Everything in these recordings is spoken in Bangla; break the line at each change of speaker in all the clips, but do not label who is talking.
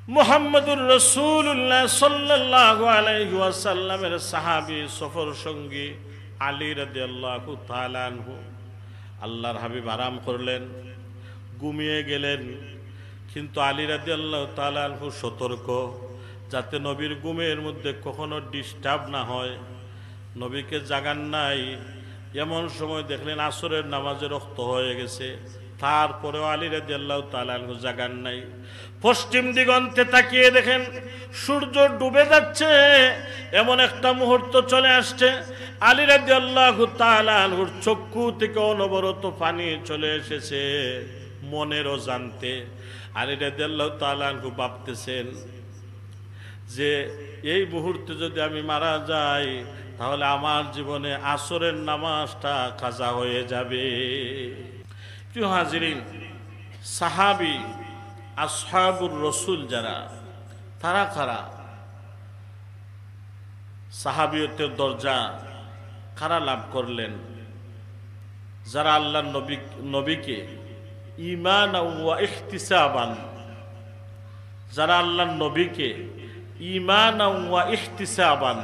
মুহাম্মদুর রাসূলুল্লাহ সাল্লাল্লাহু আলাইহি ওয়াসাল্লামের সাহাবী সফর সঙ্গী আলী রাদিয়াল্লাহু তাআলা আনহু আল্লাহর হাবিব আরাম করলেন, ঘুমিয়ে গেলেন। কিন্তু আলী রাদিয়াল্লাহু তাআলা আনহু সতর্ক, যাতে নবীর ঘুমের মধ্যে কখনো ডিস্টার্ব না হয়। নবীকে জাগান নাই। এমন সময় দেখলেন আসরের নামাজের ওয়াক্ত হয়ে গেছে, তারপরেও আলী রাদিয়াল্লাহু তাআলা আনহু জাগান নাই। পশ্চিম দিগন্তে তাকিয়ে দেখেন সূর্য ডুবে যাচ্ছে। এমন একটা মুহূর্ত চলে আসছে, আলী রাদিয়াল্লাহু তাআলা আনহুর চক্ষু থেকে অনবরত পানি চলে এসেছে মনের অজান্তে। আলী রাদিয়াল্লাহু তাআলা আনহু ভাবতেছেন যে এই মুহূর্তে যদি আমি মারা যাই তাহলে আমার জীবনে আসরের নামাজটা কাজা হয়ে যাবে। প্রিয় হাজিরিন, সাহাবী আসহাবুর রসুল যারা, তারা কারা? সাহাবিয়তের দরজা কারা লাভ করলেন? যারা আল্লাহর নবীকে ঈমান ওয়া ইহতিসাবান, যারা আল্লাহর নবীকে ঈমান ওয়া ইহতিসাবান,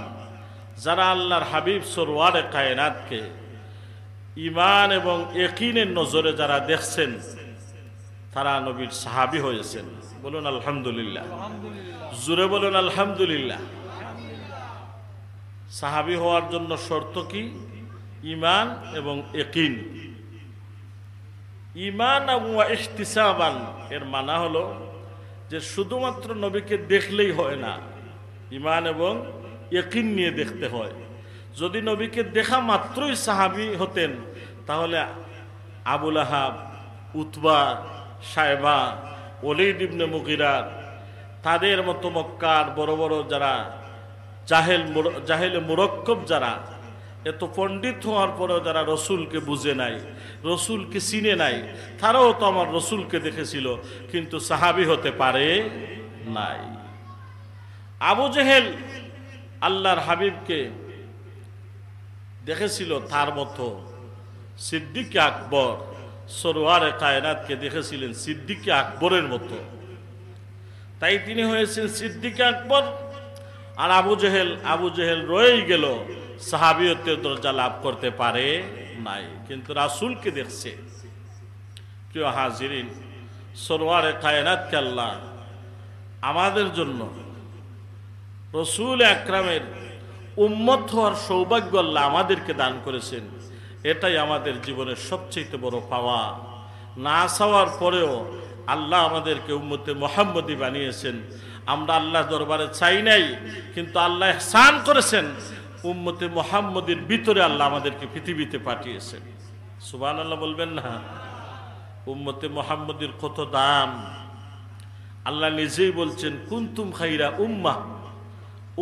যারা আল্লাহর হাবিব সরওয়ারে কায়নাতকে ঈমান এবং ইয়াকিনের নজরে যারা দেখছেন, তারা নবীর সাহাবী হয়েছেন। বলুন আলহামদুলিল্লাহ, জোরে বলুন আলহামদুলিল্লাহ। সাহাবী হওয়ার জন্য শর্ত কি? ঈমান এবং ইয়াকিন। ঈমান ওয়া ইহতিসাবান এর মানা হলো যে শুধুমাত্র নবীকে দেখলেই হয় না, ঈমান এবং ইয়াকিন নিয়ে দেখতে হয়। যদি নবীকে দেখা মাত্রই সাহাবী হতেন তাহলে আবু লাহাব, উতবা, সাইবা, ওলীদ ইবনে মুগীরা, তাদের মতো মক্কার বড় বড় যারা জাহেলে মুরক্কব, যারা এত পণ্ডিত হওয়ার পরেও যারা রসুলকে বুঝে নাই, রসুলকে চিনে নাই, তারাও তো আমার রসুলকে দেখেছিল কিন্তু সাহাবী হতে পারে নাই। আবু জেহেল আল্লাহর হাবিবকে দেখেছিল তার মতো, সিদ্দিক আকবর সরওয়ারে কায়নাতকে দেখেছিলেন সিদ্দিক আকবরের মতো, তাই তিনি হয়েছেন সিদ্দিক আকবর। আর আবু জেহেল রয়েই গেল, সাহাবিয়তের দরজা লাভ করতে পারে নাই, কিন্তু রাসূলকে দেখছে। প্রিয় হাজিরিন, সরওয়ারে কায়নাতকে আল্লাহ আমাদের জন্য রসুল আকরামের উম্মত হওয়ার সৌভাগ্য আল্লাহ আমাদেরকে দান করেছেন। এটাই আমাদের জীবনের সবচেয়ে বড় পাওয়া। না চাওয়ার পরেও আল্লাহ আমাদেরকে উম্মতে মুহাম্মদী বানিয়েছেন। আমরা আল্লাহ দরবারে চাই নাই, কিন্তু আল্লাহ ইহসান করেছেন, উম্মতে মুহাম্মদীর ভিতরে আল্লাহ আমাদেরকে পৃথিবীতে পাঠিয়েছেন। সুবহানাল্লাহ বলবেন না? উম্মতে মুহাম্মদীর কত দাম! আল্লাহ নিজেই বলছেন, কুনতুম খাইরা উম্মাহ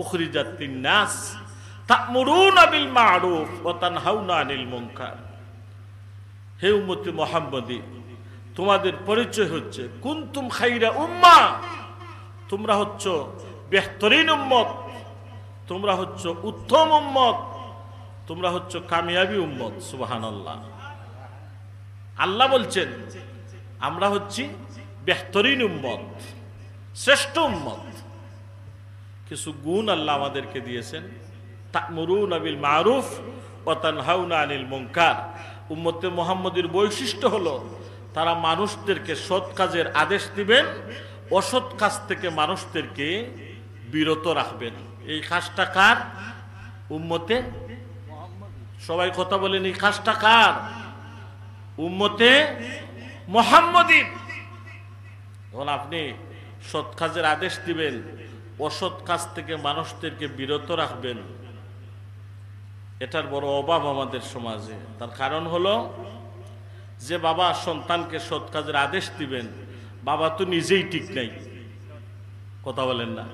উখরিজাত লিন-নাস তা'মুরুনা বিল মা'রুফ ওয়া তানহাউনা আনিল মুনকার। হে উম্মতে মুহাম্মদী, তোমাদের পরিচয় হচ্ছে কুনতুম খাইরা উম্মাহ, তোমরা হচ্ছ বেহতরিন উম্মত, তোমরা হচ্ছ উত্তম উম্মত, তোমরা হচ্ছ কামিয়াবি উম্মত। সুবহানাল্লাহ। আল্লাহ বলছেন আমরা হচ্ছি বেহতরিন উম্মত, শ্রেষ্ঠ উম্মত। কিছু গুণ আল্লাহ আমাদেরকে দিয়েছেন। তা'মুরুনা বিল মা'রুফ ওয়া তানহাউনা আনিল মুনকার। উম্মতে মুহাম্মদীর বৈশিষ্ট্য হলো তারা মানুষদেরকে সৎ কাজের আদেশ দিবেন, অসৎ কাজ থেকে মানুষদেরকে বিরত রাখবেন। এই কাজটা কার? উম্মতে সবাই কথা বলেন, এই কাজটা কার? উম্মতে মুহাম্মদীর। যখন আপনি সৎ কাজের আদেশ দিবেন, অসৎ কাজ থেকে মানুষদেরকে বিরত রাখবেন, এটার বড় অভাব আমাদের সমাজে। তার কারণ হলো যে বাবা সন্তানকে সৎ কাজের আদেশ দিবেন, বাবা তো নিজেই ঠিক নাই। কথা বলেন না?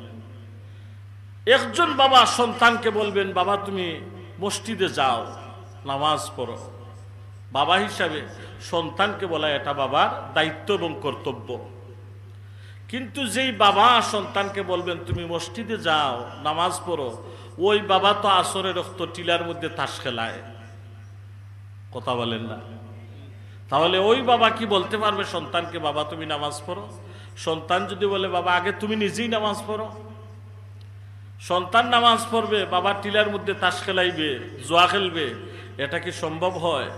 একজন বাবা সন্তানকে বলবেন, বাবা তুমি মসজিদে যাও, নামাজ পড়ো। বাবা হিসাবে সন্তানকে বলা এটা বাবার দায়িত্ব এবং কর্তব্য। কিন্তু যেই বাবা সন্তানকে বলবেন তুমি মসজিদে যাও, নামাজ পড়ো, ওই বাবা তো আসরের রক্ত টিলার মধ্যে তাস খেলায়। কথা বলেন না? তাহলে ওই বাবা কি বলতে পারবে সন্তানকে বাবা তুমি নামাজ পড়ো? সন্তান যদি বলে বাবা আগে তুমি নিজেই নামাজ পড়ো, সন্তান নামাজ পড়বে, বাবা টিলার মধ্যে তাস খেলাইবে, জুয়া খেলবে, এটা কি সম্ভব হয়?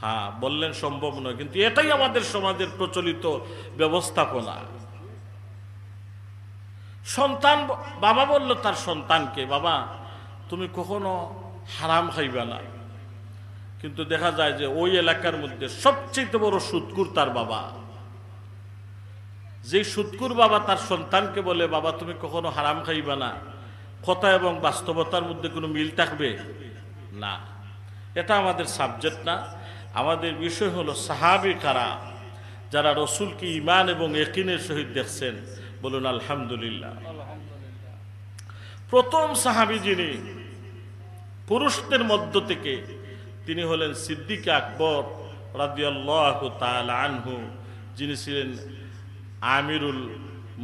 হ্যাঁ, বললেন সম্ভব নয়, কিন্তু এটাই আমাদের সমাজের প্রচলিত ব্যবস্থাপনা। সন্তান, বাবা বলল তার সন্তানকে, বাবা তুমি কখনো হারাম খাইবা না, কিন্তু দেখা যায় যে ওই এলাকার মধ্যে সবচেয়ে বড় সুদকুর তার বাবা। যে সুদকুর বাবা তার সন্তানকে বলে বাবা তুমি কখনো হারাম খাইবা না, কথা এবং বাস্তবতার মধ্যে কোনো মিল থাকবে না। এটা আমাদের সাবজেক্ট না, আমাদের বিষয় হলো সাহাবী কারা, যারা রসুলকে ঈমান এবং ইয়াকিনের সহিত দেখছেন। বলুন আলহামদুলিল্লাহ। প্রথম সাহাবী যিনি পুরুষদের মধ্য থেকে, তিনি হলেন সিদ্দিক আকবর রাদিয়াল্লাহু তাআলা আনহু, যিনি ছিলেন আমিরুল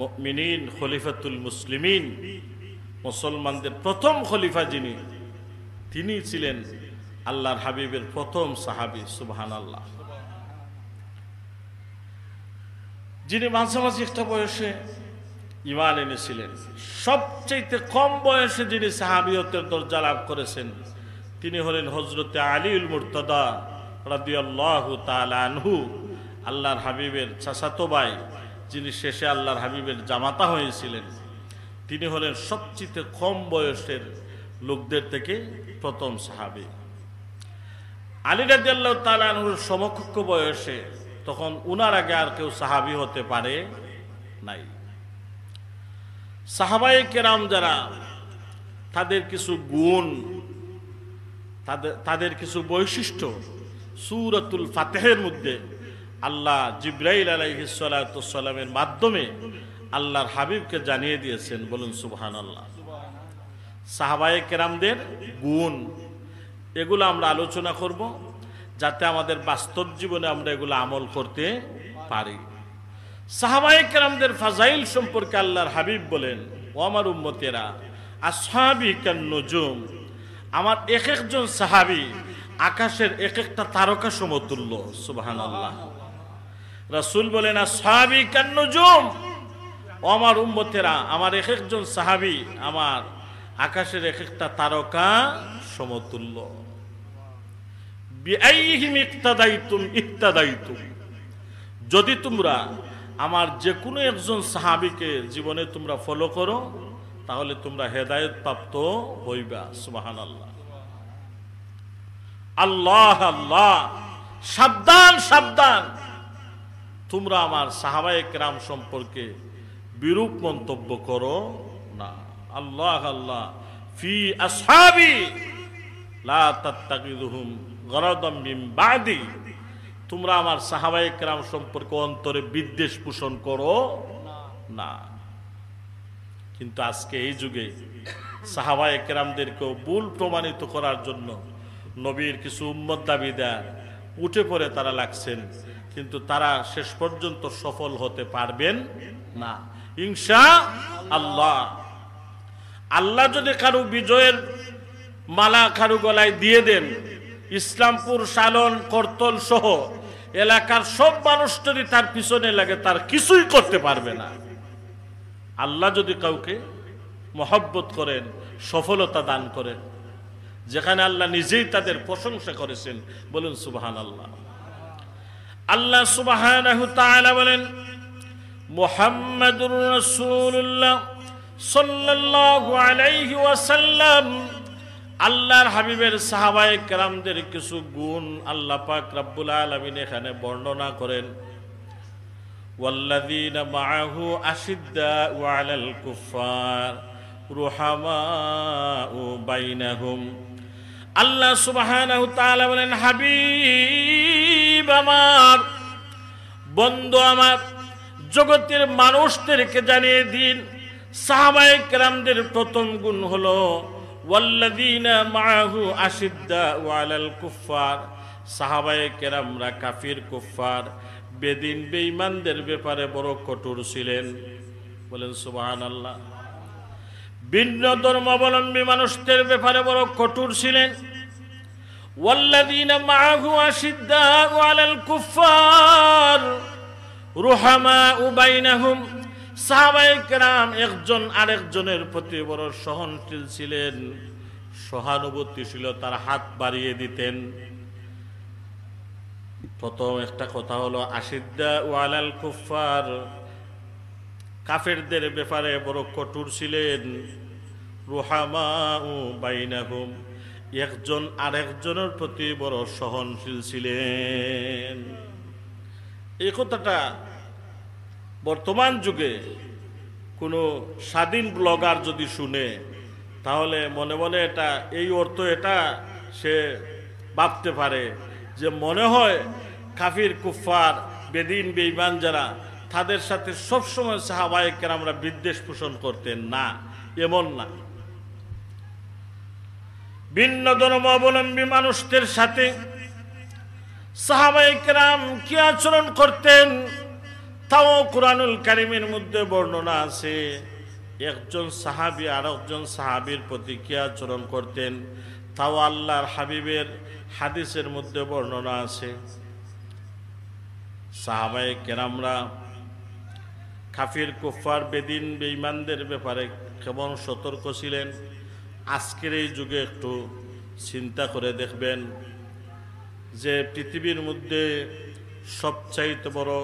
মুমিনিন, খলিফাতুল মুসলিমিন, মুসলমানদের প্রথম খলিফা যিনি, তিনি ছিলেন আল্লাহর হাবিবের প্রথম সাহাবী। সুবহানাল্লাহ। যিনি মাঝামাঝি একটা বয়সে ঈমান এনেছিলেন। সবচেয়ে কম বয়সে যিনি সাহাবিয়তের দরজা লাভ করেছেন, তিনি হলেন হযরতে আলীউল মুর্তদা রাদিয়াল্লাহু তাআলা আনহু, আল্লাহর হাবিবের চাচাতো ভাই, যিনি শেষে আল্লাহর হাবিবের জামাতা হয়েছিলেন। তিনি হলেন সবচেয়ে কম বয়সের লোকদের থেকে প্রথম সাহাবী। আলী রাদিয়াল্লাহু তাআলা আনহুর সমকক্ষ বয়সে, তখন উনার আগে আর কেউ সাহাবী হতে পারে নাই। সাহাবায়ে কেরাম যারা, তাদের কিছু গুণ, তাদের কিছু বৈশিষ্ট্য সূরাতুল ফাতিহের মধ্যে আল্লাহ জিবরাইল আলাইহিস সালাতু ওয়াস সালামের মাধ্যমে আল্লাহর হাবিবকে জানিয়ে দিয়েছেন। বলুন সুবহানাল্লাহ। সাহাবায়ে কেরামদের গুণ, এগুলো আমরা আলোচনা করব, যাতে আমাদের বাস্তব জীবনে আমরা এগুলো আমল করতে পারি। সাহাবায়ে কেরামদের ফাজাইল সম্পর্কে আল্লাহর হাবিব বলেন, ও আমার উম্মতেরা, আসহাবি কান নুজুম, আমার এক একজন সাহাবী আকাশের এক একটা তারকা সমতুল্য। সুবহানাল্লাহ। রাসূল বলেন, আসহাবি কান নুজুম, ও আমার উম্মতেরা, আমার এক একজন সাহাবী আমার আকাশের এক একটা তারকা সমতুল্য। বিআইহিম ইক্তাদাইতুম ইহতাদাইতুম, যদি তোমরা আমার যে কোনো একজন সাহাবীকে জীবনে তোমরা ফলো করো, তাহলে তোমরা হেদায়েত প্রাপ্ত হইবা। সুবহানাল্লাহ। আল্লাহ আল্লাহ, সাবধান সাবধান, তোমরা আমার সাহাবায়ে কেরাম সম্পর্কে বিরূপ মন্তব্য করো না। আল্লাহ আল্লাহ, ফি আসহাবি লা তাত্তাকিযুহুম গরাদাম মিন বাদি, তোমরা আমার সাহাবায়ে কেরাম সম্পর্কে অন্তরে বিদ্বেষ পোষণ করো না। কিন্তু আজকে এই যুগে সাহাবায়ে কেরামদেরকেও ভুল প্রমাণিত করার জন্য নবীর কিছু উম্মত দাবিদার উঠে পড়ে তারা লাগছেন, কিন্তু তারা শেষ পর্যন্ত সফল হতে পারবেন না ইনশাআল্লাহ। আল্লাহ যদি কারো বিজয়ের মালা কারো গলায় দিয়ে দেন, ইসলামপুর, শালন, করতল সহ এলাকার সব মানুষ যদি তার পিছনে লাগে, তার কিছুই করতে পারবে না। আল্লাহ যদি কাউকে মহব্বত করেন, সফলতা দান করেন, যেখানে আল্লাহ নিজেই তাদের প্রশংসা করেছেন। বলুন সুবহানাল্লাহ। আল্লাহ সুবহানাহু তাআলা বলেন, মুহাম্মাদুর রাসূলুল্লাহ সাল্লাল্লাহু আলাইহি ওয়াসাল্লাম, আল্লাহর হাবিবের সাহাবায়ে কেরামদের কিছু গুণ আল্লাহ পাক রব্বুল আলামিন এখানে বর্ণনা করেন। ওয়াল্লাযীনা মাআহু আশিদ্দাউ আলাল কুফফার রুহামাউ বাইনাহুম, আল্লাহ সুবহানাহু তাআলা বলেন, হাবিব আমার, বন্ধু আমার, জগতের মানুষদেরকে জানিয়ে দিন, সাহাবায়ে কেরামদের প্রথম গুণ হলো ওয়াল্লাযীনা মাআহু আশিদ্দাউ আলাল কুফফার, সাহাবায়ে কেরামরা কাফির, কুফফার, বেদিন, বেঈমানদের ব্যাপারে বড় কঠোর ছিলেন। বলেন সুবহানাল্লাহ। ভিন্ন ধর্মাবলম্বী মানুষদের ব্যাপারে বড় কঠোর ছিলেন। ওয়াল্লাযীনা মাআহু আশিদ্দাউ আলাল কুফফার রুহামাউ বাইনাহুম, সাহাবায়ে কেরাম একজন আরেকজনের প্রতি বড় সহনশীল ছিলেন, সহানুভূতিশীল, তার হাত বাড়িয়ে দিতেন। প্রথম একটা কথা হলো আশিদ্দাউ আলাল কুফার, কাফেরদের ব্যাপারে বড় কঠোর ছিলেন। রুহামাউ বাইনাহুম, একজন আরেকজনের প্রতি বড় সহনশীল ছিলেন। এই কথাটা বর্তমান যুগে কোনো স্বাধীন ব্লগার যদি শুনে তাহলে মনে মনে এটা এই অর্থ এটা সে ভাবতে পারে যে মনে হয় কাফির কুফার বেদিন বেঈমান যারা তাদের সাথে সবসময় সাহাবায়ে কেরামরা বিদ্বেষ পোষণ করতেন। না, এমন না। ভিন্ন ধর্মাবলম্বী মানুষদের সাথে সাহাবায়ে কেরাম কি আচরণ করতেন তাও কুরআনুল কারীমের মধ্যে বর্ণনা আছে। একজন সাহাবী আর একজন সাহাবীর প্রতি কি আচরণ করতেন তাও আল্লাহর হাবিবের হাদিসের মধ্যে বর্ণনা আছে। সাহাবায়ে কেরামরা কাফির কুফার বেদিন বেঈমানদের ব্যাপারে কেমন সতর্ক ছিলেন আজকের এই যুগে একটু চিন্তা করে দেখবেন যে পৃথিবীর মধ্যে সবচাইতে বড়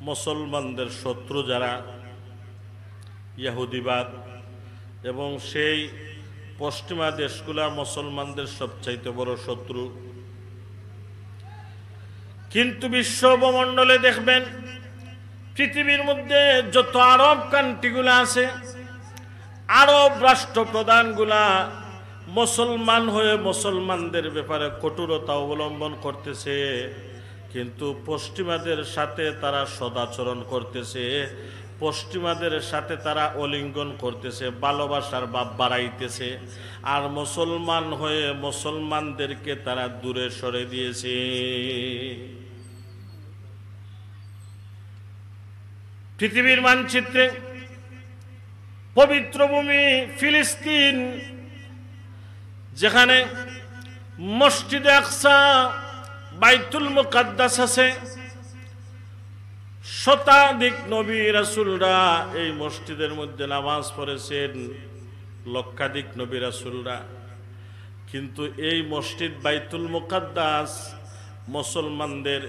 মুসলমানদের শত্রু যারা ইহুদিবাদ, এবং সেই পশ্চিমা দেশগুলা মুসলমানদের সবচাইতে বড় শত্রু। কিন্তু বিশ্ব ভূমণ্ডলে দেখবেন পৃথিবীর মধ্যে যত আরব কান্ট্রিগুলা আছে, আরব রাষ্ট্রপ্রধানগুলা মুসলমান হয়ে মুসলমানদের ব্যাপারে কঠোরতা অবলম্বন করতেছে, কিন্তু পশ্চিমাদের সাথে তারা সদাচরণ করতেছে, পশ্চিমাদের সাথে তারা অলিঙ্গন করতেছে, ভালোবাসার ভাব বাড়াইতেছে, আর মুসলমান হয়ে মুসলমানদেরকে তারা দূরে সরে দিয়েছে। পৃথিবীর মানচিত্রে পবিত্র ভূমি ফিলিস্তিন, যেখানে মসজিদে আকসা বাইতুল মুকাদ্দাস আছে, শতাধিক নবী রাসূলরা এই মসজিদের মধ্যে নামাজ পড়েছেন, লক্ষাধিক নবী রাসূলরা। কিন্তু এই মসজিদ বাইতুল মুকাদ্দাস মুসলমানদের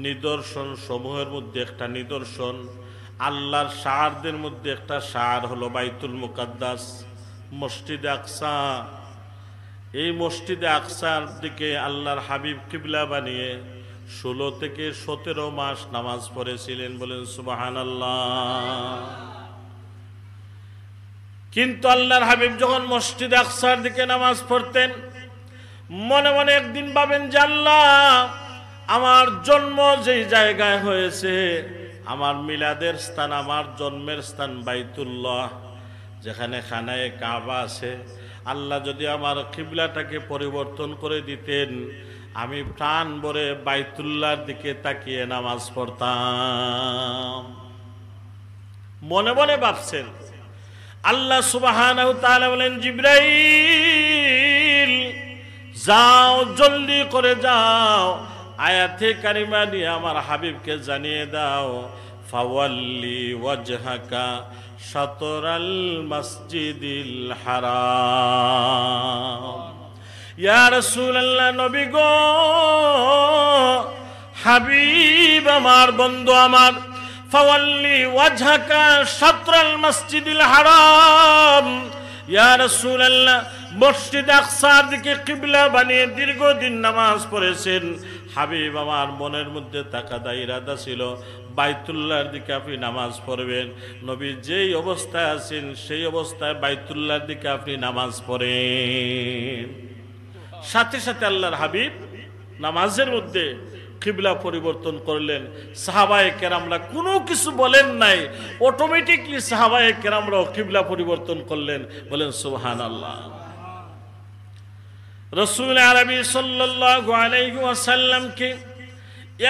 নিদর্শন সমূহের মধ্যে একটা নিদর্শন। আল্লাহর শাহরদের মধ্যে একটা শাহর হলো বাইতুল মুকাদ্দাস, মসজিদে আকসা। এই মসজিদে আকসার দিকে আল্লাহর হাবিব কিবলা বানিয়ে 16 থেকে 17 মাস নামাজ পড়েছিলেন, বলেন সুবহানাল্লাহ। কিন্তু আল্লাহর হাবিব যখন মসজিদে আকসার দিকে নামাজ পড়তেন মনে মনে একদিন ভাবেন যে আল্লাহ, আমার জন্ম যেই জায়গায় হয়েছে, আমার মিলাদের স্থান, আমার জন্মের স্থান বাইতুল্লাহ, যেখানে খানায়ে কাবা আছে, আল্লাহ যদি আমার কিবলাটাকে পরিবর্তন করে দিতেন আমি প্রাণ ভরে বাইতুল্লাহর দিকে তাকিয়ে নামাজ পড়তাম। মনে মনে ভাবছেন। আল্লাহ সুবহানাহু তাআলা বলেন, জিবরাইল যাও, জলদি করে যাও, আয়াতে কারিমা দিয়ে আমার হাবিবকে জানিয়ে দাও, ফাওয়াল্লি ওয়াজহাকা শাতরাল মসজিদিল হারাম। ইয়া রাসূলুল্লাহ, নবী গো, হাবিব আমার, বন্ধু আমার, ফাওয়াল্লি ওয়াজহাকা শাতরাল মসজিদিল হারাম। ইয়া রাসূলুল্লাহ, মসজিদ আকসার দিকে কিবলা বানিয়ে দীর্ঘদিন নামাজ পড়েছেন। হাবিব আমার মনের মধ্যে তাকাদা ইরাদা ছিল বাইতুল্লাহর দিকে আপনি নামাজ পড়বেন। নবী যেই অবস্থায় আছেন সেই অবস্থায় বাইতুল্লাহর দিকে আপনি নামাজ পড়েন। সাথে সাথে আল্লাহর হাবিব নামাজের মধ্যে কিবলা পরিবর্তন করলেন। সাহাবায়ে কেরামরা কোনো কিছু বলেন নাই, অটোমেটিকলি সাহাবায়ে কেরামরাও কিবলা পরিবর্তন করলেন, বলেন সুবহানাল্লাহ। রাসূল আরবি সাল্লাল্লাহু আলাইহি ওয়াসাল্লামকে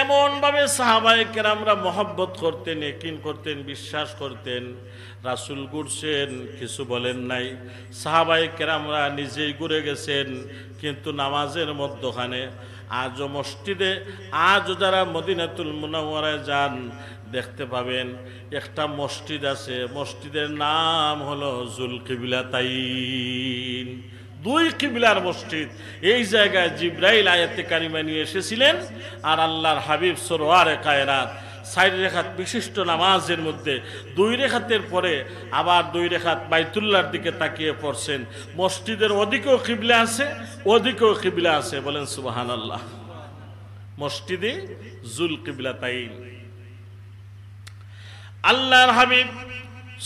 এমন ভাবে সাহাবায়ে কেরামরা মহব্বত করতেন, ইয়াকিন করতেন, বিশ্বাস করতেন। রাসূল ঘুরছেন, কিছু বলেন নাই। সাহাবায়ে কেরামরা নিজেই ঘুরে গেছেন, কিন্তু নামাজের মধ্যখানে আজও মসজিদে, আজও যারা মদিনাতুল মুনাওয়ারায় যান, দেখতে পাবেন একটা মসজিদ আছে, মসজিদের নাম হলো জুলকিবলাতাইন, দুই কিবলার মসজিদ। এই জায়গায় জিবরাইল আয়াতে কারিমা নিয়ে এসেছিলেন, আর আল্লাহর হাবিব সরওয়ারে কায়নাত 4 রেখাত বিশিষ্ট নামাজের মধ্যে 2 রেখাতের পরে আবার 2 রেখাত বাইতুল্লাহর দিকে তাকিয়ে পড়ছেন। মসজিদের ওদিকেও কিবলা আছে, ওদিকেও কিবলা আছে, বলেন সুবহানাল্লাহ। মসজিদে জুলকিবলাতাইন। আল্লাহর হাবিব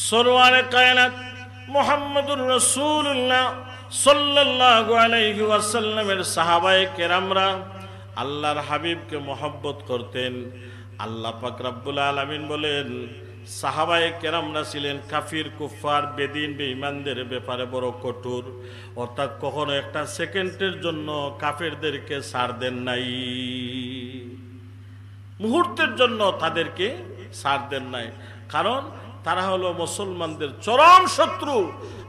সরওয়ারে কায়নাত মুহাম্মদুর রাসূলুল্লাহ সাল্লাল্লাহু আলাইহি ওয়াসাল্লামের সাহাবায়ে কেরামরা আল্লাহর হাবিবকে মহব্বত করতেন। আল্লাহ পাক রব্বুল আলামিন বলেন, সাহাবায়ে কেরামরা ছিলেন কাফির, কুফার, বেদিন, বেঈমানদের ব্যাপারে বড় কঠোর, অর্থাৎ কখনো একটা সেকেন্ডের জন্য কাফেরদেরকে ছাড় দেন নাই, মুহূর্তের জন্য তাদেরকে ছাড় দেন নাই। কারণ তারা হলো মুসলমানদের চরম শত্রু।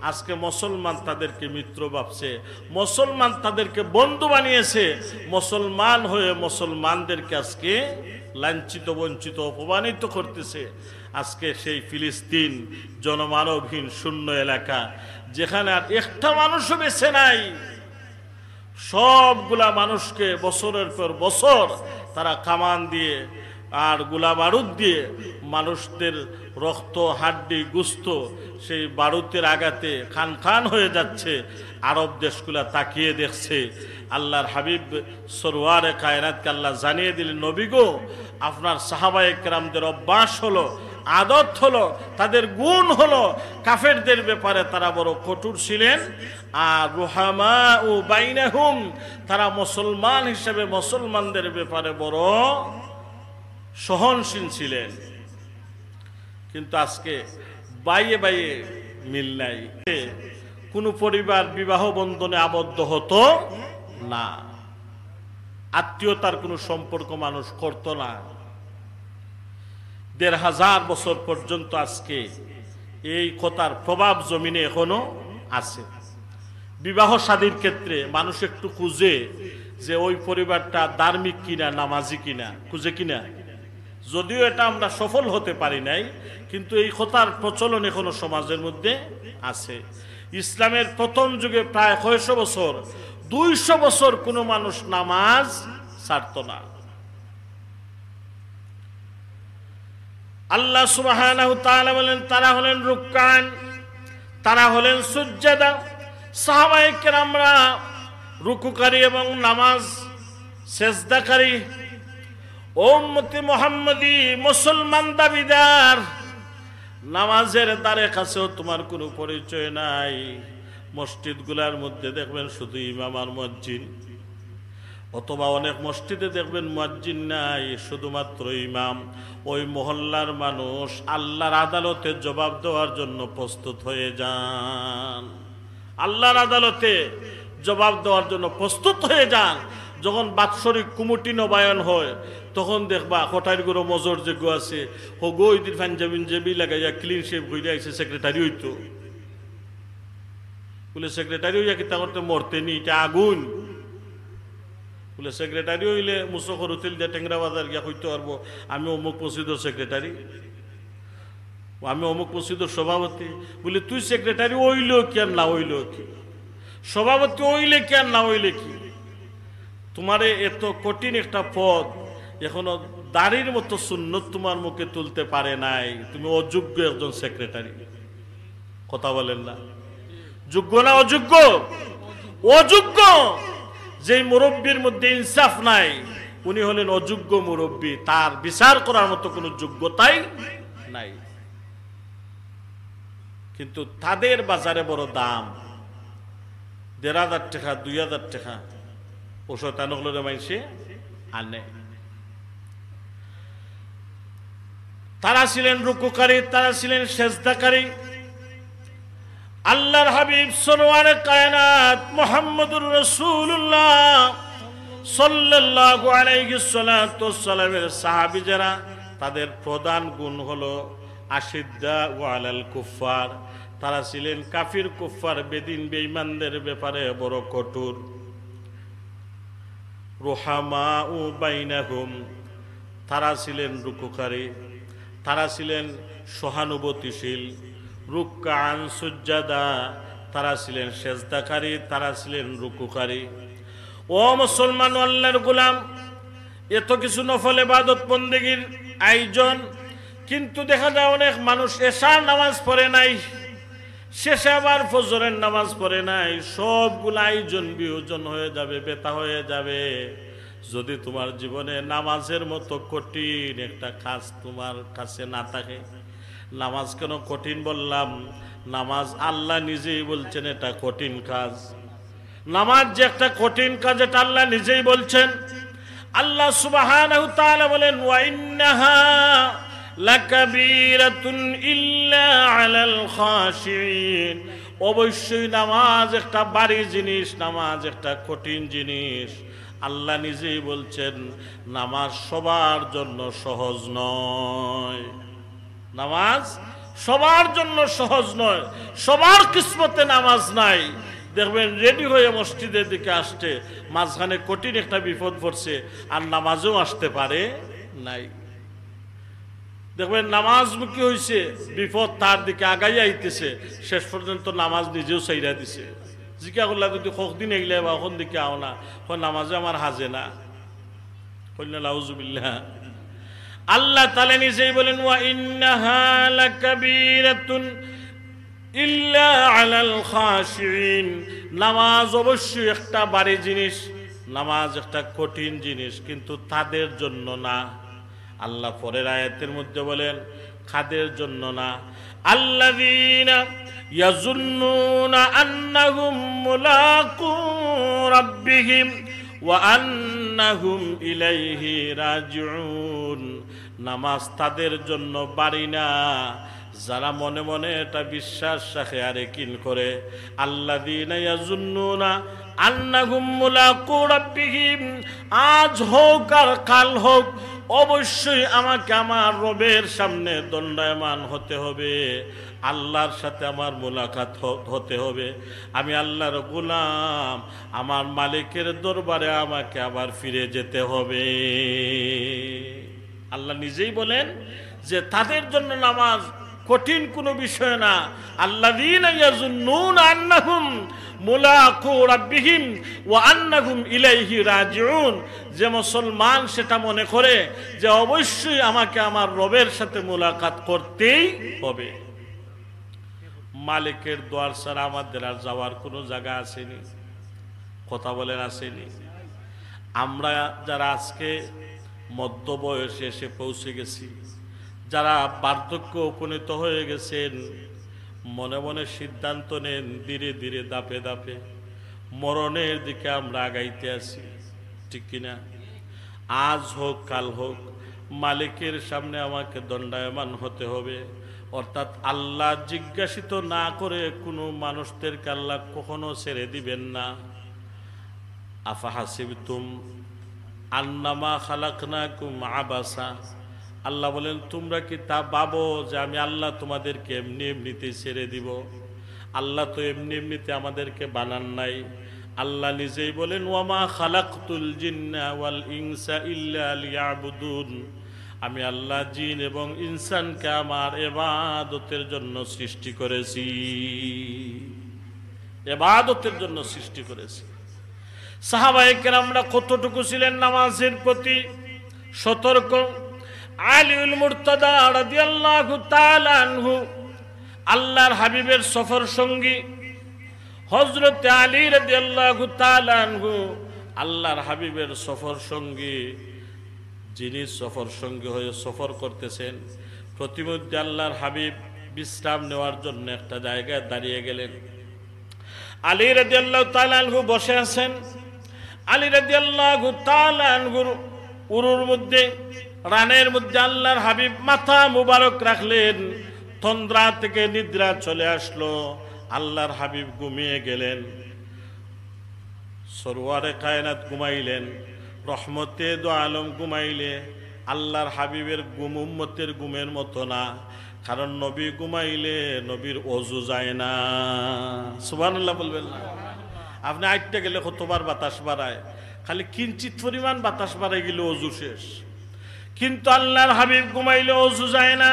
আজকে মুসলমান তাদেরকে মিত্র ভাবছে, মুসলমান তাদেরকে বন্ধু বানিয়েছে, মুসলমান হয়ে মুসলমানদেরকে আজকে লাঞ্ছিত, বঞ্চিত, অপমানিত করতেছে। আজকে সেই ফিলিস্তিন জনমানবহীন শূন্য এলাকা, যেখানে আর একটা মানুষও বেঁচে নাই, সবগুলা মানুষকে বছরের পর বছর তারা কামান দিয়ে আর গোলা বারুদ দিয়ে মানুষদের রক্ত, হাড্ডি, গুস্ত সেই বারুদের আঘাতে খান খান হয়ে যাচ্ছে। আরব দেশগুলা তাকিয়ে দেখছে। আল্লাহর হাবিব সরওয়ারে কায়নাতকে আল্লাহ জানিয়ে দিলেন, নবী গো, আপনার সাহাবায়ে কেরামদের অভ্যাস হলো, আদত হলো, তাদের গুণ হলো কাফেরদের ব্যাপারে তারা বড় কঠোর ছিলেন, আর রুহামা ও বাইনাহুম, তারা মুসলমান হিসেবে মুসলমানদের ব্যাপারে বড় সহনশীল ছিলেন। কিন্তু আজকে বাইয়ে বাইয়ে মিল নাই। কোনো পরিবার বিবাহ বন্ধনে আবদ্ধ হতো না, আত্মীয়তার কোনো সম্পর্ক মানুষ করত না। ১৫০০ বছর পর্যন্ত আজকে এই কথার প্রভাব জমিনে এখনো আছে। বিবাহ শাদীর ক্ষেত্রে মানুষ একটু খুঁজে যে ওই পরিবারটা ধার্মিক কিনা, নামাজি কিনা, খুঁজে কিনা। যদিও এটা আমরা সফল হতে পারি নাই, কিন্তু এই কথার প্রচলন এখনো সমাজের মধ্যে আছে। ইসলামের প্রথম যুগে প্রায় ৬০০ বছর, ২০০ বছর কোনো মানুষ নামাজ ছাড়ত না। আল্লাহ সুবহানাহু তাআলা বলেন, তারা হলেন রুকআন, তারা হলেন সুজদা। সাহাবায়ে কেরামরা রুকুকারী এবং নামাজ সেজদাকারী। উম্মতে মুহাম্মাদি মুসলমান দাবিদার, নামাজের দ্বারে কাছেও তোমার কোনো পরিচয় নাই। মসজিদগুলার মধ্যে দেখবেন শুধু ইমাম আর মুয়াজ্জিন, অথবা অনেক মসজিদে দেখবেন মুয়াজ্জিন নাই, শুধুমাত্র ইমাম। ওই মহল্লার মানুষ আল্লাহর আদালতে জবাব দেওয়ার জন্য প্রস্তুত হয়ে যান, আল্লাহর আদালতে জবাব দেওয়ার জন্য প্রস্তুত হয়ে যান। যখন বাৎসরিক কমিটি নবায়ন হয়, তখন দেখবা কটার গুলো মজর যে গো আছে, ও গো ইদির পাঞ্জাবিন জেবি লাগাইয়া ক্লিন শেপ হইয়া আইসে সেক্রেটারি হইতো, বলে সেক্রেটারি হইয়া কিতা করতে মরতেনি, এটা আগুন। বলে সেক্রেটারি হইলে মুসখর হোটেল দিয়ে টেংরা বাজার গিয়া হইতে পারবো আমি অমুক মসজিদের সেক্রেটারি, আমি অমুক মসজিদের সভাপতি। বলে তুই সেক্রেটারি হইল কি আর না হইল কি, সভাপতি হইলে কি আর না হইলে কি, তোমারে এত কঠিন একটা পদ এখনো দাড়ির মতো সুন্নত তোমার মুখে তুলতে পারে নাই, তুমি অযোগ্য একজন সেক্রেটারি। কথা বলেন না, যোগ্য না অযোগ্য? অযোগ্য। যেই মুরব্বীর মধ্যে ইনসাফ নাই, উনি হলেন অযোগ্য মুরব্বী, তার বিচার করার মতো কোনো যোগ্যতাই নাই। কিন্তু তাদের বাজারে বড় দাম, ১৫০০ টাকা, ২০০০ টাকা ও শয়তানগুলোর মাইসে আনে। তারা ছিলেন রুকুকারী, তারা ছিলেন সেজদাকারী। আল্লাহর হাবিব সরওয়ারে কায়নাত মুহাম্মদুর রাসূলুল্লাহ সাল্লাল্লাহু আলাইহি ওয়াসাল্লামের সাহাবী যারা, তাদের প্রধান গুণ হলো আশিদ্দা আলাল কুফার। তারা ছিলেন কাফির, কুফার, বেদিন, বেঈমানদের ব্যাপারে বড় কঠোর। রুহামা ও বাইনাহুম, তারা ছিলেন রুকুকারী। তারা ছিলেন সহানুভূতিশীল, রুক্কান সুজ্জাদা, তারা ছিলেন সেজদাকারী, তারা ছিলেন রুকুকারী। ও মুসলমান আল্লাহর গোলাম, এত কিছু নফল ইবাদত বন্দেগীর আয়োজন, কিন্তু দেখা যায় অনেক মানুষ এশার নামাজ পড়ে নাই, শেষে আবার ফজরের নামাজ পড়ে নাই। সবগুলো আয়োজন বিয়োজন হয়ে যাবে, বেতা হয়ে যাবে যদি তোমার জীবনে নামাজের মতো কঠিন একটা কাজ তোমার কাছে না থাকে। নামাজ কেন কঠিন বললাম? নামাজ আল্লাহ নিজেই বলছেন এটা কঠিন কাজ। নামাজ যে একটা কঠিন কাজ এটা আল্লাহ নিজেই বলছেন। আল্লাহ সুবহানাহু ওয়া তাআলা বলেন, ওয়া ইন্নাহা লাকাবীরাতুন ইল্লা আলাল খাশিঈন। অবশ্যই নামাজ একটা ভারী জিনিস, নামাজ একটা কঠিন জিনিস। আল্লাহ নিজেই বলছেন নামাজ সবার জন্য সহজ নয়। নামাজ সবার জন্য সহজ নয়, সবার কিসমতে নামাজ নাই। দেখবেন রেডি হয়ে মসজিদের দিকে আসছে, মাঝখানে কঠিন একটা বিপদ পড়ছে, আর নামাজও আসতে পারে নাই। দেখবেন নামাজমুখী হয়েছে, বিপদ তার দিকে আগাই আইতেছে, শেষ পর্যন্ত নামাজ নিজেও চাইরা দিছে। জিজ্ঞা করলা যদি কদিন এগলে বা ওখান দিকে আও না, নামাজে আমার হাজে না, কইলা নাউজুবিল্লাহ। আল্লাহ তাআলা নিজেই বলেন, ওয়া ইন্নাহা লাকাবীরাতুন ইল্লা আলাল খাশিঈন। নামাজ অবশ্যই একটা ভারী জিনিস, নামাজ একটা কঠিন জিনিস, কিন্তু তাদের জন্য না। আল্লাহ পরের আয়াতের মধ্যে বলেন কাদের জন্য না? আল্লাযীনা ইয়াযুন্নুনা আন্নাহুম মুলাকু রাব্বিহিম ওয়া আন্নাহুম ইলাইহি রাজিউন। নামাজ তাদের জন্য ভারী না যারা মনে মনে এটা বিশ্বাস রাখে আর ইয়াকিন করে। আল্লাযীনা ইয়াযুন্নুনা আন্নাহুম মুলাকু রাব্বিহিম, আজ হোক আর কাল হোক অবশ্যই আমাকে আমার রবের সামনে দণ্ডায়মান হতে হবে, আল্লাহর সাথে আমার মোলাকাত হতে হবে। আমি আল্লাহর গোলাম, আমার মালিকের দরবারে আমাকে আবার ফিরে যেতে হবে। আল্লাহ নিজেই বলেন যে তাদের জন্য নামাজ কঠিন কোনো বিষয় না। আল্লাযীনা ইয়াযুন্নুনা আন্নাহুম মুলাকু রাব্বিহিম ওয়া আন্নাহুম ইলাইহি রাজিউন। যে মুসলমান সেটা মনে করে যে অবশ্যই আমাকে আমার রবের সাথে মোলাকাত করতেই হবে। মালিকের দ্বার ছাড়া আমাদের আর যাওয়ার কোনো জায়গা আসেনি। কথা বলেন আসেনি? আমরা যারা আজকে মধ্য বয়সে এসে পৌঁছে গেছি, যারা বার্ধক্য উপনীত হয়ে গেছেন, মনে মনে সিদ্ধান্ত নেন ধীরে ধীরে ধাপে ধাপে মরণের দিকে আমরা আগাইতে আছি, ঠিক কিনা? আজ হোক কাল হোক মালিকের সামনে আমাকে দণ্ডায়মান হতে হবে। অর্থাৎ আল্লাহ জিজ্ঞাসিত না করে কোনো মানুষদেরকে আল্লাহ কখনো ছেড়ে দিবেন না। আফাহাসিবতুম আন্নামা খালাকনাকুম আবাসা। আল্লাহ বলেন তোমরা কি তা ভাবো যে আমি আল্লাহ তোমাদেরকে এমনি এমনিতে ছেড়ে দিব? আল্লাহ তো এমনি এমনিতে আমাদেরকে বানান নাই। আল্লাহ নিজেই বলেন, ওয়ামা খালাকতুল জিন্না ওয়াল ইনসা ইল্লা লিয়াবুদুন। আমি আল্লাহ জিন এবং ইনসানকে আমার ইবাদতের জন্য সৃষ্টি করেছি, ইবাদতের জন্য সৃষ্টি করেছি। সাহাবায়ে কেরামরা কতটুকু ছিলেন নামাজের প্রতি সতর্ক। আলীউল মুরতাদা রাদিয়াল্লাহু তাআলা আনহু আল্লাহর হাবিবের সফর সঙ্গী। হযরত আলী রাদিয়াল্লাহু তাআলা আনহু আল্লাহর হাবিবের সফর সঙ্গী। যিনি সফর সঙ্গী হয়ে সফর করতেছেন, প্রতিমধ্যে আল্লাহর হাবিব বিশ্রাম নেওয়ার জন্য একটা জায়গায় দাঁড়িয়ে গেলেন। আলী রাদিয়াল্লাহু তাআলা আনহু বসে আছেন। আলী রাদিয়াল্লাহু তাআলা আনহুর উরুর মধ্যে, রানের মধ্যে আল্লাহর হাবিব মাথা মুবারক রাখলেন। তন্দ্রা থেকে নিদ্রা চলে আসলো, আল্লাহর হাবিব ঘুমিয়ে গেলেন। সরওয়ারে কায়নাত ঘুমাইলেন, রহমতে দো আলম ঘুমাইলে। আল্লাহর হাবিবের ঘুম উম্মতের ঘুমের মতো না, কারণ নবী ঘুমাইলে নবীর ওযু যায় না। সুবহানাল্লাহ বলবেন না? আপনি আইটটা গেলে কতবার বাতাস বাড়ায়, খালি কিঞ্চিত পরিমাণ বাতাস বাড়াই গেলে ওযু শেষ। কিন্তু আল্লাহর হাবিব ঘুমাইলে অজু যায় না।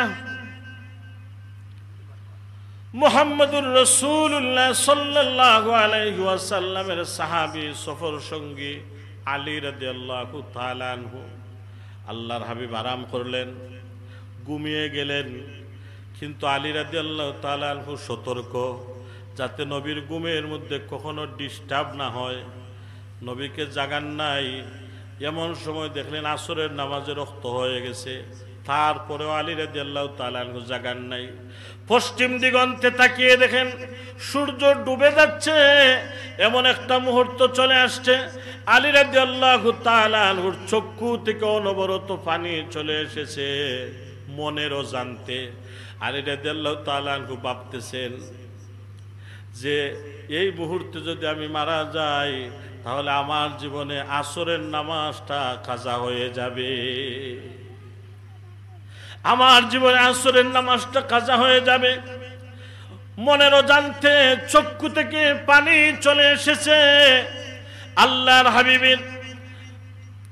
মুহাম্মদুর রাসূলুল্লাহ সাল্লাল্লাহু আলাইহি ওয়াসাল্লামের সাহাবী সফর সঙ্গী আলী রাদিয়াল্লাহু তাআলা আনহু, আল্লাহর হাবিব আরাম করলেন, ঘুমিয়ে গেলেন। কিন্তু আলী রাদিয়াল্লাহু তাআলা আনহু সতর্ক, যাতে নবীর ঘুমের মধ্যে কখনো ডিস্টার্ব না হয়, নবীকে জাগান নাই। এমন সময় দেখলেন আসরের নামাজের ওয়াক্ত হয়ে গেছে, তারপরেও আলী রাদিয়াল্লাহু তাআলা আনহু জাগান নাই। পশ্চিম দিগন্তে তাকিয়ে দেখেন সূর্য ডুবে যাচ্ছে, এমন একটা মুহূর্ত চলে আসছে। আলী রাদিয়াল্লাহু তাআলা আনহুর চক্ষু থেকে অনবরত পানি চলে এসেছে মনের অজান্তে। আলী রাদিয়াল্লাহু তাআলা আনহু ভাবতেছেন যে এই মুহূর্তে যদি আমি মারা যাই তাহলে আমার জীবনে আসরের নামাজটা কাজা হয়ে যাবে, আমার জীবনে আসরের নামাজটা কাজা হয়ে যাবে। মনের অজান্তে চক্ষু থেকে পানি চলে এসেছে। আল্লাহর হাবিবের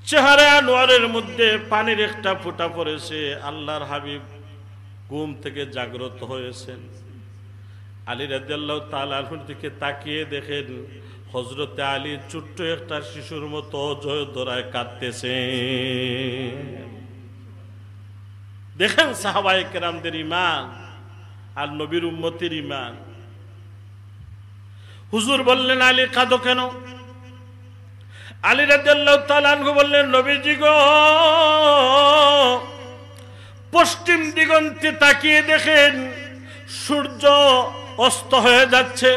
চেহারা আনোয়ারের মধ্যে পানির একটা ফোঁটা পড়েছে। আল্লাহর হাবিব ঘুম থেকে জাগ্রত হয়েছেন। আলী রাদিয়াল্লাহু তাআলা আনহুর দিকে তাকিয়ে দেখেন হযরতে আলী ছোট্ট একটা শিশুর মতো জয়দরায় কাঁদতেছে। দেখেন সাহাবায়ে কেরামদের ঈমান আর নবীর উম্মতের ঈমান। হুজুর বললেন, আলী কাঁদো কেন? আলী রাদিয়াল্লাহু তাআলা আনহু বললেন, নবীজি গো, পশ্চিম দিগন্তে তাকিয়ে দেখেন সূর্য অস্ত হয়ে যাচ্ছে,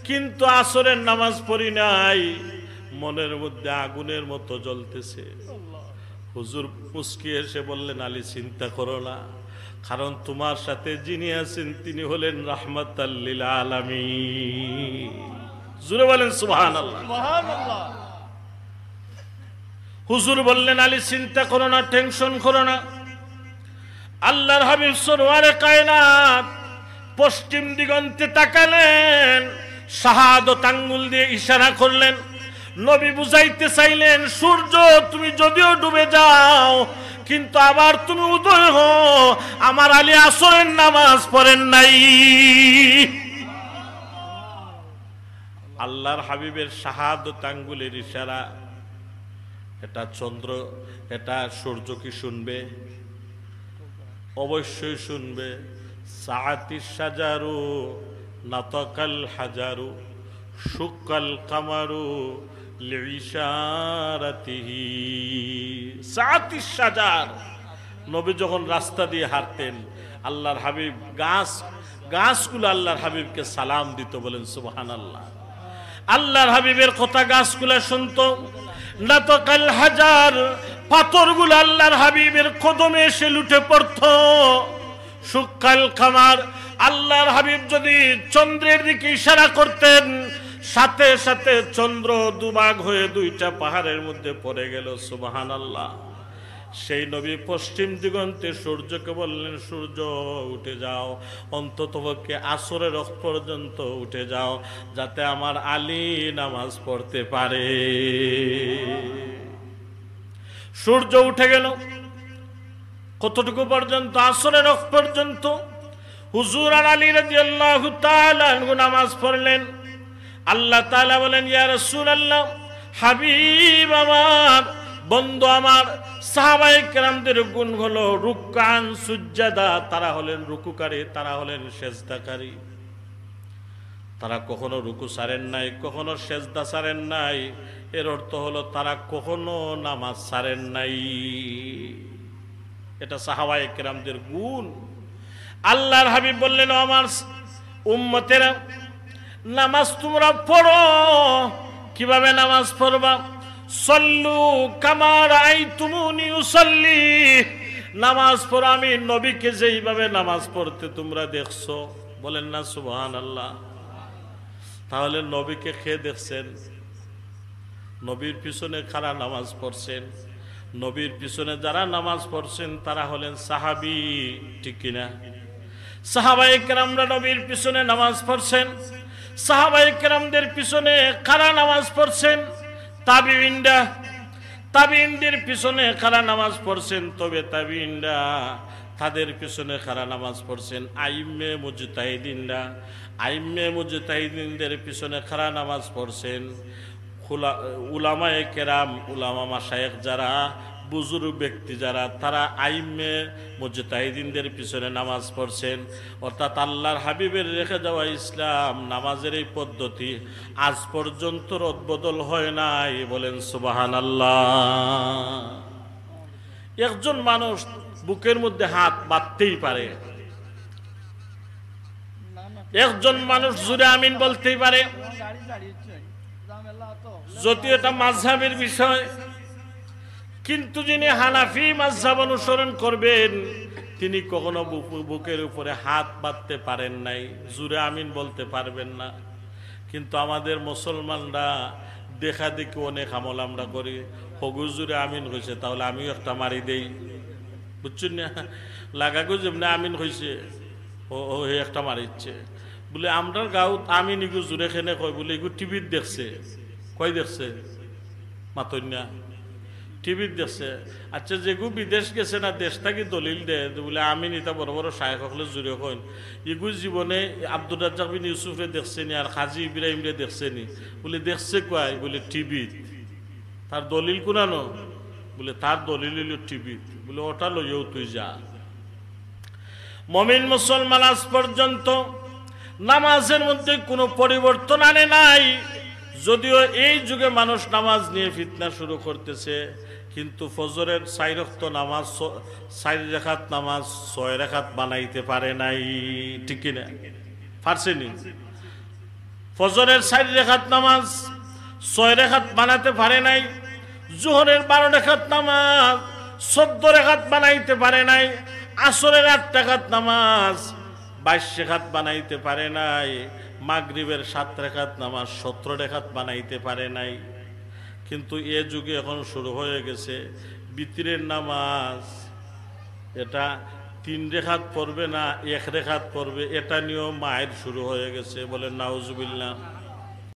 কিন্তু আসরের নামাজ পড়ি নাই, মনের মধ্যে আগুনের মতো জ্বলতেছে। হুজুর মুস্কি এসে বললেন, আলী চিন্তা করো না, কারণ তোমার সাথে যিনি আছেন তিনি হলেন রাহমাতাল লিল আলামিন। জোরে বলেন সুবহানাল্লাহ। সুবহানাল্লাহ। হুজুর বললেন, আলী চিন্তা করো না, টেনশন করো না। আল্লাহর হাবিব সরওয়ারে কায়নাত পশ্চিম দিগন্তে তাকালেন, শাহাদত আঙ্গুল দিয়ে ইশারা করলেন। নবী বুঝাইতে চাইলেন, সূর্য তুমি যদিও ডুবে যাও কিন্তু আবার তুমি উদয় হও, আমার আলী আসরের নামাজ পড়েন নাই। আল্লাহর হাবিবের শাহাদত আঙ্গুলের ইশারা, এটা চন্দ্র, এটা সূর্য কি শুনবে? অবশ্যই শুনবে। সাআতিশ শাজারু নাতাকাল হাজারু শুকাল কামারু লিইশারাতিহি। সাআতিশ শাজার, নবী যখন রাস্তা দিয়ে হাঁটতেন আল্লাহর হাবিব গাছগুলো আল্লাহর হাবিবকে সালাম দিত। বলেন সুবহানাল্লাহ। আল্লাহর হাবিবের কথা গাছগুলো শুনতো। নাতাকাল হাজার, পাথরগুলো আল্লাহর হাবিবের কদমে এসে লুটে পড়তো। শুকাল কামার, আল্লাহর হাবিব যদি চন্দ্রের দিকে ইশারা করতেন সাথে সাথে চন্দ্র দুভাগ হয়ে দুইটা পাহাড়ের মধ্যে পড়ে গেল। সুবহানাল্লাহ। সেই নবী পশ্চিম দিগন্তে সূর্যকে বললেন, সূর্য উঠে যাও, অন্ততপক্ষে আসরের ওয়াক্ত পর্যন্ত উঠে যাও, যাতে আমার আলী নামাজ পড়তে পারে। সূর্য উঠে গেল কতটুকু পর্যন্ত? আসরের ওয়াক্ত পর্যন্ত। হুজুর আর আলী রাদিয়াল্লাহু তাআলা আনহু নামাজ পড়লেন। আল্লাহ তাআলা বলেন, ইয়া রাসূলুল্লাহ, হাবিব আমার, বন্ধু আমার, সাহাবায়ে কেরামদের গুণ হলো রুকআন সুজদা, তারা হলেন রুকুকারী, তারা হলেন সেজদাকারী। তারা কখনো রুকু ছাড়েন নাই, কখনো সেজদা ছাড়েন নাই। এর অর্থ হলো তারা কখনো নামাজ ছাড়েন নাই। এটা সাহাবায়ে কেরামদের গুণ। আল্লাহর হাবিব বললেন, আমার উম্মতেরা, নামাজ তোমরা পড়ো। কিভাবে নামাজ পড়বা? সল্লু কামা রাআইতুমুনি উসাল্লি, নামাজ পড়ো আমি নবীকে যেইভাবে নামাজ পড়তে তোমরা দেখছো। বলেন না সুবহানাল্লাহ। তাহলে নবীকে খেয়ে দেখছেন, নবীর পিছনে কারা নামাজ পড়ছেন? নবীর পিছনে যারা নামাজ পড়ছেন তারা হলেন সাহাবী, ঠিক কিনা? সাহাবায়ে কেরামরা নবীর পিছনে নামাজ পড়ছেন। সাহাবায়ে কেরামদের পিছনে কারা নামাজ পড়ছেন? তাবিঈনরা। তাবিঈনদের পিছনে কারা নামাজ পড়ছেন, তবে তাবিঈনরা তাদের পিছনে কারা নামাজ পড়ছেন, আইম্মে মুজতাহিদিনরা। আইম্মে মুজতাহিদিনদের পিছনে কারা নামাজ পড়ছেন, উলামায়ে কেরাম, উলামা মাশায়েখ যারা, বুজুর্গ ব্যক্তি যারা, তারা আইম্মে মুজতাহিদিনদের পিছনে নামাজ পড়ছেন। অর্থাৎ আল্লাহর হাবিবের রেখে যাওয়া ইসলাম নামাজের এই পদ্ধতি আজ পর্যন্ত রদবদল হয় নাই। বলেন সুবহানাল্লাহ। একজন মানুষ বুকের মধ্যে হাত বাঁধতেই পারে, একজন মানুষ জুড়ে আমিন বলতেই পারে, যদিও এটা মাযহাবের বিষয়, কিন্তু যিনি হানাফি মাযহাব অনুসরণ করবেন তিনি কখনো বুকের উপরে হাত বাঁধতে পারেন নাই, জুড়ে আমিন বলতে পারবেন না। কিন্তু আমাদের মুসলমানরা দেখা দেখি অনেক আমল আমরা করি, হগু জুড়ে আমিন হয়েছে তাহলে আমিও একটা মারি দেই, বুঝছেন না? লাগাগো যেমনি আমিন হয়েছে ও একটা মারিচ্ছে বলে আমরার গাঁত আমিন ইগু জুড়ে খেনে কয় বলে এগু টিভিত দেখছে, কয় দেখছে মাতন্যা টিভিত দেখছে। আচ্ছা যেগু বিদেশ গেছে না, দেশ থাকি দলিল দে বলে আমিন ইতা বড় বড় শায়েখ হলে জুড়ে কইন, এগু জীবনে আব্দুর রাজ্জাক বিন ইউসুফরে দেখছে নি আর কাজী ইব্রাহিমরে দেখছে নি, বলে দেখছে কয় বলে টিভিত। তার দলিল কোনানো বলে তার দলিল হইল টিভিত, বলে ওটা লইও তুই যা। মুমিন মুসলমান আজ পর্যন্ত নামাজের মধ্যে কোনো পরিবর্তন আনে নাই। যদিও এই যুগে মানুষ নামাজ নিয়ে ফিতনা শুরু করতেছে, কিন্তু ফজরের 4 ওয়াক্ত নামাজ 4 রাকাত নামাজ 6 রাকাত বানাইতে পারে নাই, ঠিক কিনা? পারছেনি? ফজরের 4 রাকাত নামাজ 6 রাকাত বানাতে পারে নাই। জোহরের 12 রাকাত নামাজ 14 রাকাত বানাইতে পারে নাই। আসরের 8 রাকাত নামাজ 22 রাকাত বানাইতে পারে নাই। মাগরিবের 7 রাকাত নামাজ 17 রাকাত বানাইতে পারে নাই। কিন্তু এ যুগে এখন শুরু হয়ে গেছে বিতরের নামাজ, এটা 3 রাকাত পড়বে না 1 রাকাত পড়বে, এটা নিয়েও মায়ের শুরু হয়ে গেছে। বলেন নাউজুবিল্লাহ।